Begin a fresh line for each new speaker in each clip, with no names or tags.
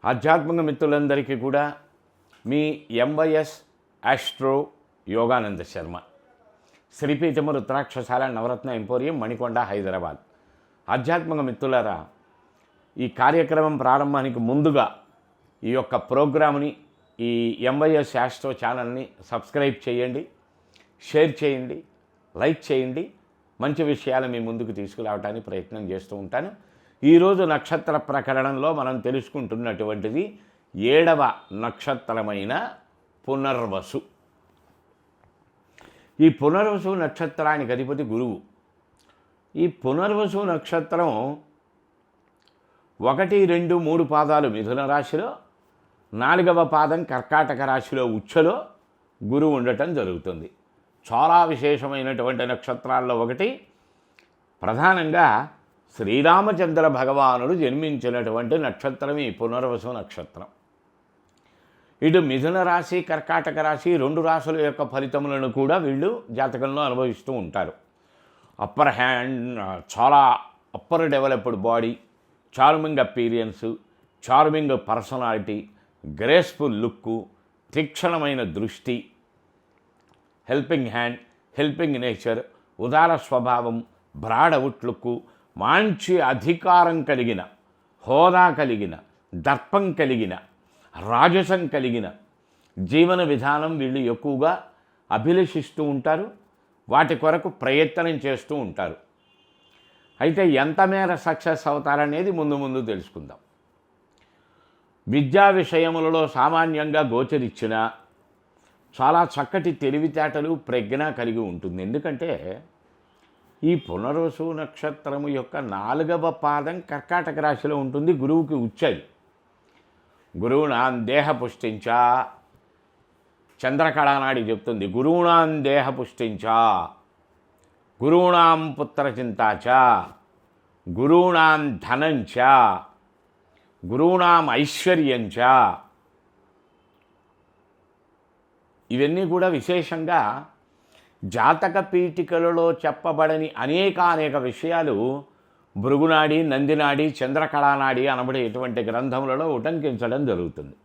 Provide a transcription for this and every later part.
ఆధ్యాత్మిక మిత్రులందరికీ కూడా మీ ఎంవైఎస్ ఆస్ట్రో యోగానంద శర్మ, శ్రీపీఠము రుద్రాక్షశాల నవరత్న ఎంపోరియం, మణికొండ, హైదరాబాద్. ఆధ్యాత్మిక మిత్రులారా, ఈ కార్యక్రమం ప్రారంభానికి ముందుగా ఈ యొక్క ప్రోగ్రామ్ని, ఈ ఎంవైఎస్ ఆస్ట్రో ఛానల్ని సబ్స్క్రైబ్ చేయండి, షేర్ చేయండి, లైక్ చేయండి. మంచి విషయాలు మీ ముందుకు తీసుకురావడానికి ప్రయత్నం చేస్తూ ఉంటాను. ఈరోజు నక్షత్ర ప్రకరణంలో మనం తెలుసుకుంటున్నటువంటిది 7వ నక్షత్రమైన పునర్వసు. ఈ పునర్వసు నక్షత్రానికి అధిపతి గురువు. ఈ పునర్వసు నక్షత్రం 1, 2, 3 పాదాలు మిథున రాశిలో, 4వ పాదం కర్కాటక రాశిలో ఉచ్చలో గురువు ఉండటం జరుగుతుంది. చాలా విశేషమైనటువంటి నక్షత్రాల్లో ఒకటి. ప్రధానంగా శ్రీరామచంద్ర భగవానుడు జన్మించినటువంటి నక్షత్రం ఈ పునర్వసు నక్షత్రం. ఇటు మిథున రాశి, కర్కాటక రాశి 2 రాశుల యొక్క ఫలితములను కూడా వీళ్ళు జాతకంలో అనుభవిస్తూ ఉంటారు. అప్పర్ హ్యాండ్, చాలా upper developed body, charming appearance, charming personality, graceful look, తీక్షణమైన దృష్టి, హెల్పింగ్ హ్యాండ్, హెల్పింగ్ నేచర్, ఉదార స్వభావం, బ్రాడ్ అవుట్లుక్కు, మంచి అధికారం కలిగిన, హోదా కలిగిన, దర్పం కలిగిన, రాజసం కలిగిన జీవన విధానం వీళ్ళు ఎక్కువగా అభిలషిస్తూ ఉంటారు. వాటి కొరకు ప్రయత్నం చేస్తూ ఉంటారు. అయితే ఎంత మేర సక్సెస్ అవుతారనేది ముందు తెలుసుకుందాం. విద్యా విషయములలో సామాన్యంగా గోచరిచ్చిన చాలా చక్కటి తెలివితేటలు, ప్రజ్ఞ కలిగి ఉంటుంది. ఎందుకంటే ఈ పునర్వసు నక్షత్రము యొక్క 4వ పాదం కర్కాటక రాశిలో ఉంటుంది. గురువుకి ఉచ్చది. గురువునాం దేహ పుష్టించా, చంద్రకళానాడి చెప్తుంది. గురువునాం దేహ పుష్టించా, గురువునాం పుత్రచింతాచ, గురువునాం ధనంచ, గురువునాం ఐశ్వర్యంచ. ఇవన్నీ కూడా విశేషంగా జాతక పీఠికలలో చెప్పబడని అనేక విషయాలు భృగునాడి, నందినాడి, చంద్రకళానాడి అనబడేటువంటి గ్రంథములలో ఉటంకించడం జరుగుతుంది.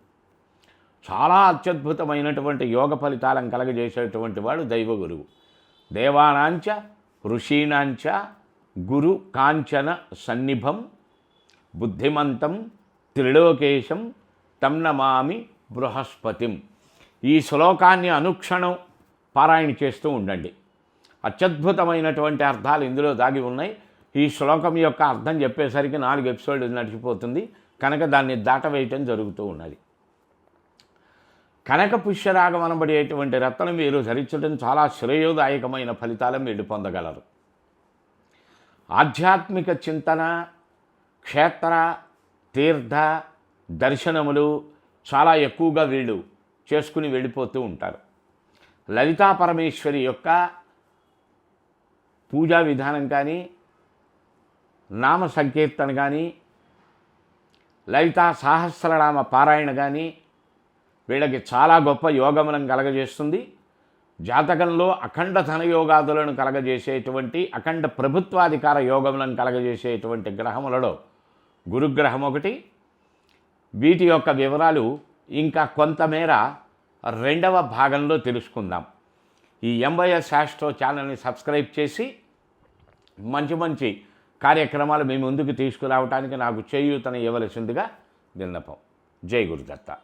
చాలా అత్యద్భుతమైనటువంటి యోగ ఫలితాలను కలగజేసేటువంటి వాడు దైవ గురువు. దేవానాంచ ఋషీణాంచ గురు కాంచన సన్నిభం బుద్ధిమంతం త్రిలోకేశం తం నమామి బృహస్పతిం. ఈ శ్లోకాన్ని అనుక్షణం పారాయణ చేస్తూ ఉండండి. అత్యద్భుతమైనటువంటి అర్థాలు ఇందులో దాగి ఉన్నాయి. ఈ శ్లోకం యొక్క అర్థం చెప్పేసరికి 4 ఎపిసోడ్లు నడిచిపోతుంది కనుక దాన్ని దాటవేయటం జరుగుతూ ఉన్నది. కనక పుష్యరాగం అనబడేటువంటి రత్నం మీరు ధరించడం చాలా శ్రేయోదాయకమైన ఫలితాలను వీళ్ళు పొందగలరు. ఆధ్యాత్మిక చింతన, క్షేత్ర తీర్థ దర్శనములు చాలా ఎక్కువగా వీళ్ళు చేసుకుని వెళ్ళిపోతూ ఉంటారు. లలితా పరమేశ్వరి యొక్క పూజా విధానం కానీ, నామ సంకీర్తన కానీ, లలితా సహస్రనామ పారాయణ కానీ వీళ్ళకి చాలా గొప్ప యోగములను కలగజేస్తుంది. జాతకంలో అఖండ ధనయోగాదులను కలగజేసేటువంటి, అఖండ ప్రభుత్వాధికార యోగములను కలగజేసేటువంటి గ్రహములలో గురుగ్రహం ఒకటి. వీటి యొక్క వివరాలు ఇంకా కొంతమేర 2వ భాగంలో తెలుసుకుందాం. ఈ ఎంవైఎస్ ఆస్ట్రో ఛానల్ని సబ్స్క్రైబ్ చేసి మంచి కార్యక్రమాలు మీ ముందుకు తీసుకురావడానికి నాకు చేయూతను ఇవ్వవలసిందిగా విన్నపం. జై గురుదత్త.